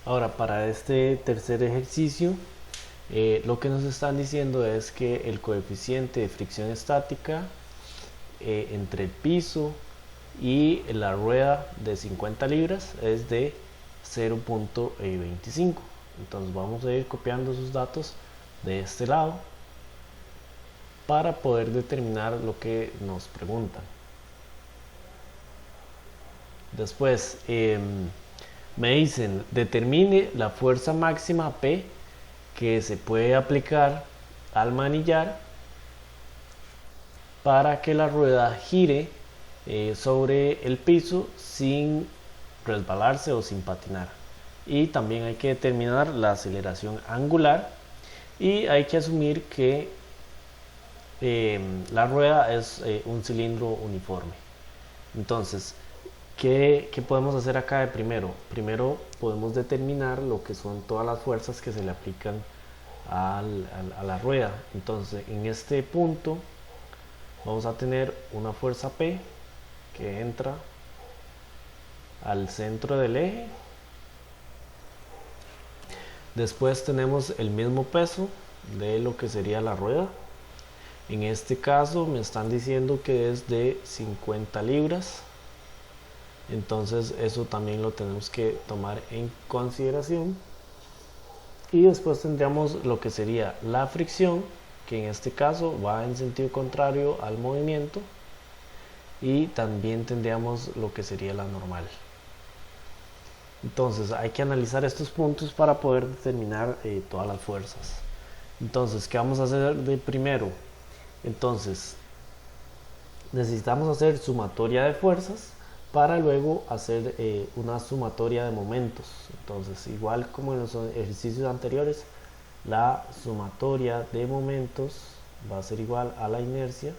Ahora, para este tercer ejercicio, lo que nos están diciendo es que el coeficiente de fricción estática entre el piso y la rueda de 50 libras es de 0.25. Entonces vamos a ir copiando esos datos de este lado para poder determinar lo que nos preguntan. Después me dicen determine la fuerza máxima P que se puede aplicar al manillar para que la rueda gire sobre el piso sin resbalarse o sin patinar. Y también hay que determinar la aceleración angular y hay que asumir que la rueda es un cilindro uniforme. Entonces, ¿qué podemos hacer acá de primero? Primero podemos determinar lo que son todas las fuerzas que se le aplican a la rueda. Entonces, en este punto vamos a tener una fuerza P que entra al centro del eje. Después tenemos el mismo peso de lo que sería la rueda. En este caso me están diciendo que es de 50 libras. Entonces eso también lo tenemos que tomar en consideración. Y después tendríamos lo que sería la fricción, que en este caso va en sentido contrario al movimiento. Y también tendríamos lo que sería la normal. Entonces hay que analizar estos puntos para poder determinar todas las fuerzas. Entonces, ¿qué vamos a hacer de primero? Entonces necesitamos hacer sumatoria de fuerzas para luego hacer una sumatoria de momentos. Entonces, igual como en los ejercicios anteriores, la sumatoria de momentos va a ser igual a la inercia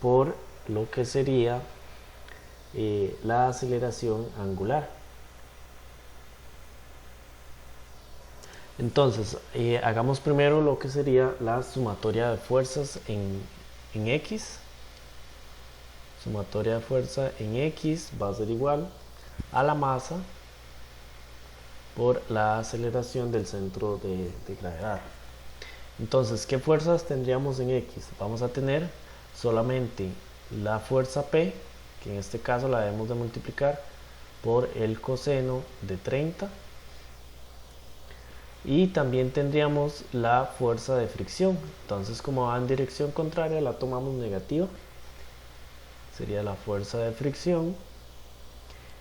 por lo que sería la aceleración angular. Entonces, hagamos primero lo que sería la sumatoria de fuerzas en X. Sumatoria de fuerza en X va a ser igual a la masa por la aceleración del centro de gravedad. Entonces, ¿qué fuerzas tendríamos en X? Vamos a tener solamente la fuerza P, que en este caso la debemos de multiplicar por el coseno de 30. Y también tendríamos la fuerza de fricción. Entonces, como va en dirección contraria, la tomamos negativa. Sería la fuerza de fricción.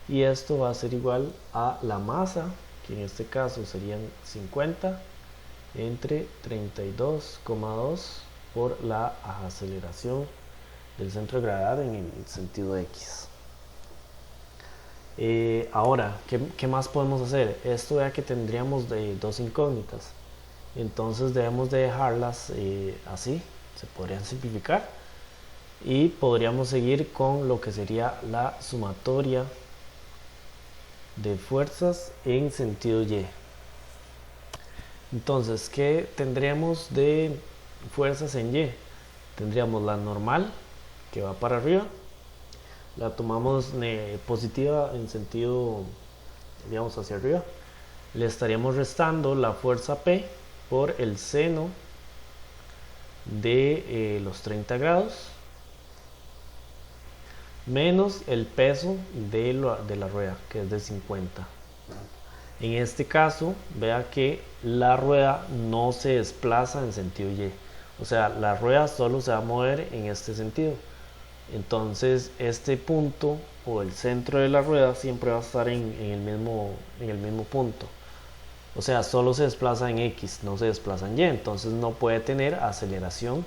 Y esto va a ser igual a la masa, que en este caso serían 50 entre 32,2 por la aceleración del centro de gravedad en el sentido X. Ahora, ¿qué más podemos hacer? Esto ya que tendríamos de dos incógnitas, entonces debemos de dejarlas así, se podrían simplificar y podríamos seguir con lo que sería la sumatoria de fuerzas en sentido Y. Entonces, ¿qué tendríamos de fuerzas en Y? Tendríamos la normal que va para arriba, la tomamos positiva en sentido, digamos, hacia arriba. Le estaríamos restando la fuerza P por el seno de los 30 grados menos el peso de la rueda, que es de 50. En este caso, vea que la rueda no se desplaza en sentido Y, o sea, la rueda solo se va a mover en este sentido. Entonces este punto o el centro de la rueda siempre va a estar en el mismo punto. O sea, solo se desplaza en X, no se desplaza en Y. Entonces no puede tener aceleración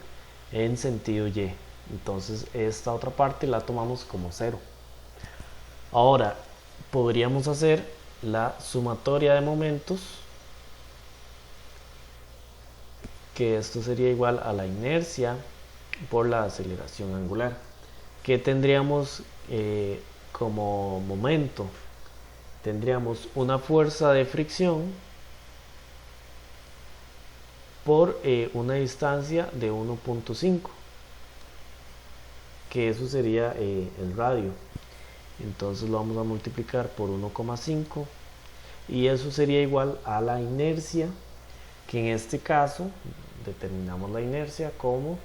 en sentido Y. Entonces esta otra parte la tomamos como 0. Ahora podríamos hacer la sumatoria de momentos, que esto sería igual a la inercia por la aceleración angular. ¿Qué tendríamos como momento? Tendríamos una fuerza de fricción por una distancia de 1.5, que eso sería el radio. Entonces lo vamos a multiplicar por 1,5 y eso sería igual a la inercia, que en este caso determinamos la inercia como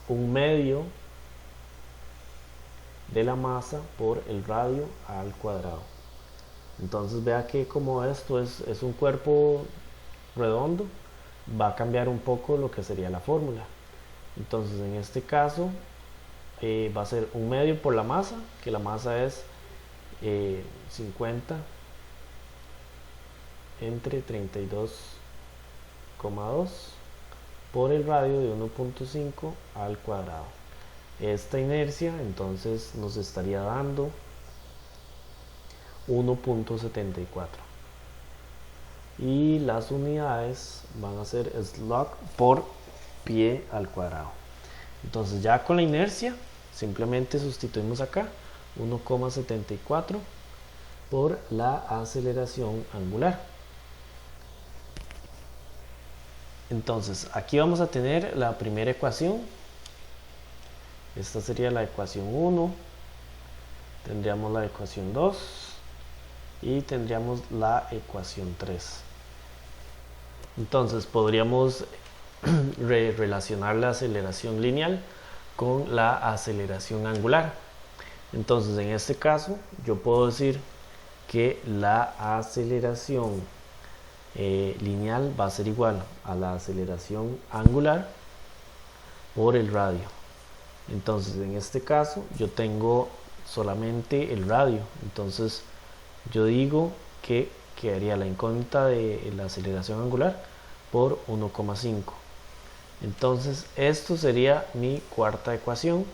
un medio de la masa por el radio al cuadrado. Entonces vea que como esto es un cuerpo redondo, va a cambiar un poco lo que sería la fórmula. Entonces en este caso va a ser un medio por la masa, que la masa es 50 entre 32,2 por el radio de 1.5 al cuadrado. Esta inercia entonces nos estaría dando 1.74 y las unidades van a ser slug por pie al cuadrado. Entonces ya con la inercia simplemente sustituimos acá 1,74 por la aceleración angular. Entonces aquí vamos a tener la primera ecuación. Esta sería la ecuación 1, tendríamos la ecuación 2 y tendríamos la ecuación 3. Entonces podríamos relacionar la aceleración lineal con la aceleración angular. Entonces en este caso yo puedo decir que la aceleración lineal va a ser igual a la aceleración angular por el radio. Entonces en este caso yo tengo solamente el radio, entonces yo digo que quedaría la incógnita de la aceleración angular por 1,5. entonces esto sería mi cuarta ecuación,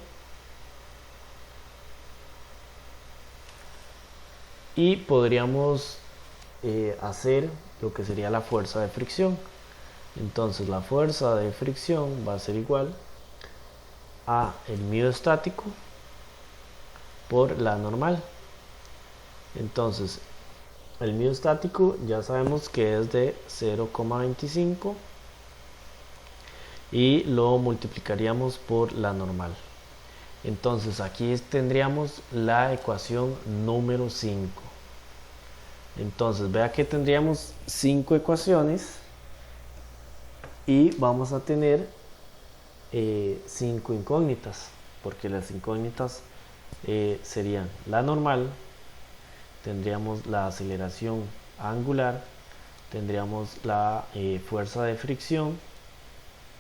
y podríamos hacer lo que sería la fuerza de fricción. Entonces la fuerza de fricción va a ser igual a el miedo estático por la normal. Entonces el miedo estático ya sabemos que es de 0,25 y lo multiplicaríamos por la normal. Entonces aquí tendríamos la ecuación número 5. Entonces vea que tendríamos 5 ecuaciones y vamos a tener 5 incógnitas, porque las incógnitas serían la normal, tendríamos la aceleración angular, tendríamos la fuerza de fricción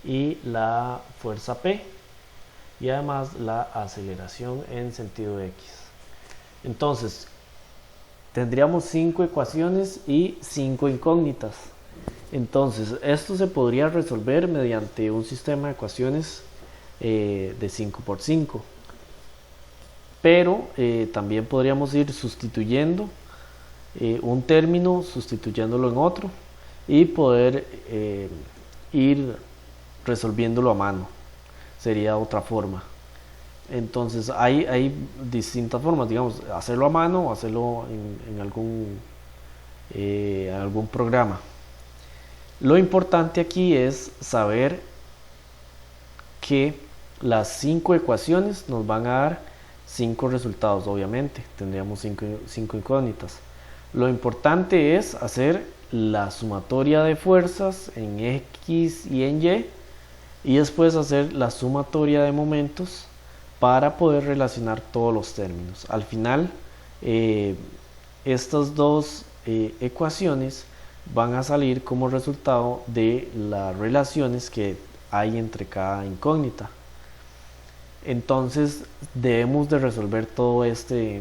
y la fuerza P, y además la aceleración en sentido X. Entonces tendríamos 5 ecuaciones y 5 incógnitas. Entonces esto se podría resolver mediante un sistema de ecuaciones de 5×5, pero también podríamos ir sustituyendo un término, sustituyéndolo en otro, y poder ir resolviéndolo a mano. Sería otra forma. Entonces hay distintas formas, digamos, hacerlo a mano o hacerlo en algún programa. Lo importante aquí es saber que las 5 ecuaciones nos van a dar 5 resultados. Obviamente tendríamos 5 incógnitas. Lo importante es hacer la sumatoria de fuerzas en X y en y después hacer la sumatoria de momentos para poder relacionar todos los términos. Al final estas dos ecuaciones van a salir como resultado de las relaciones que hay entre cada incógnita. Entonces debemos de resolver todo este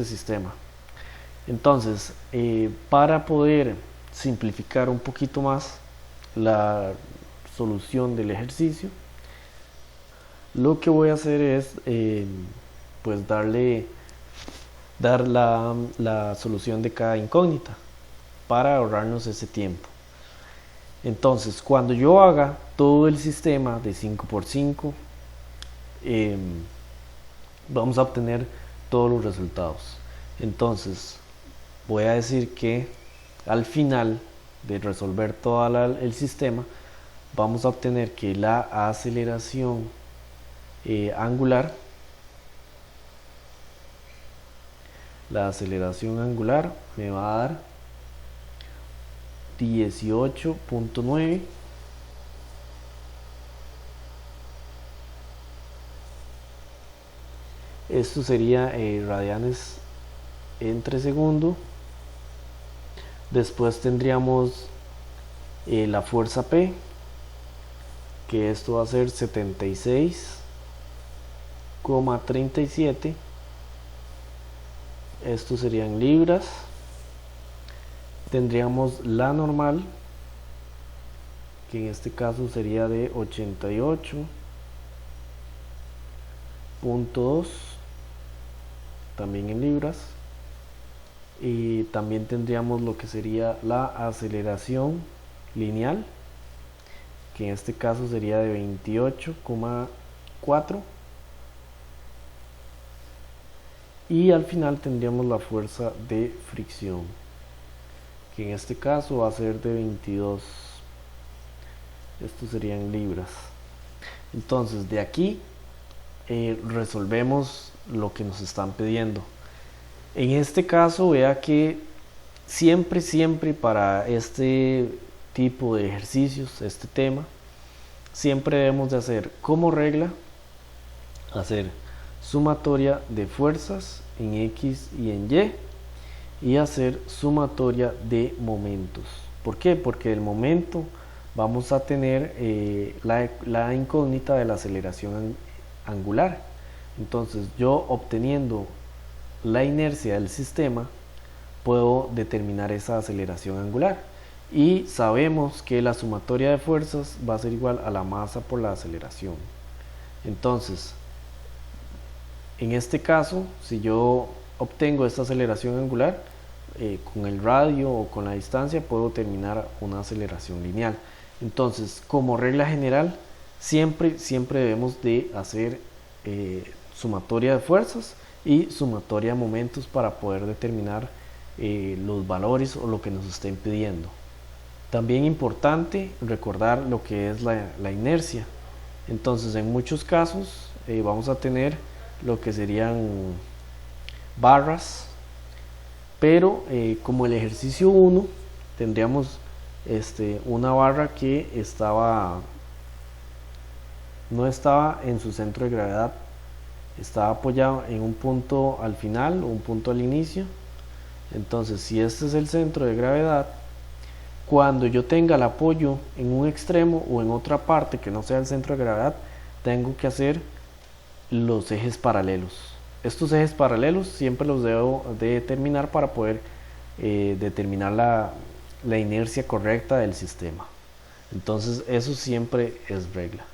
sistema. Entonces para poder simplificar un poquito más la solución del ejercicio, lo que voy a hacer es pues dar la solución de cada incógnita para ahorrarnos ese tiempo. Entonces cuando yo haga todo el sistema de 5×5 vamos a obtener todos los resultados. Entonces voy a decir que al final de resolver todo el sistema vamos a obtener que la aceleración angular la aceleración angular me va a dar 18.9. Esto sería radianes entre segundo. Después tendríamos la fuerza P, que esto va a ser 76,37. Esto sería en libras. Tendríamos la normal, que en este caso sería de 88.2, también en libras. Y también tendríamos lo que sería la aceleración lineal, que en este caso sería de 28,4. Y al final tendríamos la fuerza de fricción, que en este caso va a ser de 22. Esto sería en libras. Entonces de aquí resolvemos lo que nos están pidiendo. En este caso vea que siempre para este tipo de ejercicios, este tema, siempre debemos de hacer como regla hacer sumatoria de fuerzas en X y en Y, y hacer sumatoria de momentos. ¿Por qué? Porque el momento vamos a tener la incógnita de la aceleración angular. Entonces yo, obteniendo la inercia del sistema, puedo determinar esa aceleración angular, y sabemos que la sumatoria de fuerzas va a ser igual a la masa por la aceleración. Entonces en este caso, si yo obtengo esta aceleración angular, con el radio o con la distancia puedo determinar una aceleración lineal. Entonces, como regla general, siempre debemos de hacer sumatoria de fuerzas y sumatoria de momentos para poder determinar los valores o lo que nos estén pidiendo. También importante recordar lo que es la inercia. Entonces, en muchos casos vamos a tener lo que serían barras, pero como el ejercicio 1 tendríamos una barra que no estaba en su centro de gravedad, estaba apoyado en un punto al final o un punto al inicio. Entonces, si este es el centro de gravedad, cuando yo tenga el apoyo en un extremo o en otra parte que no sea el centro de gravedad, tengo que hacer los ejes paralelos. Estos ejes paralelos siempre los debo de determinar para poder determinar la inercia correcta del sistema. Entonces eso siempre es regla.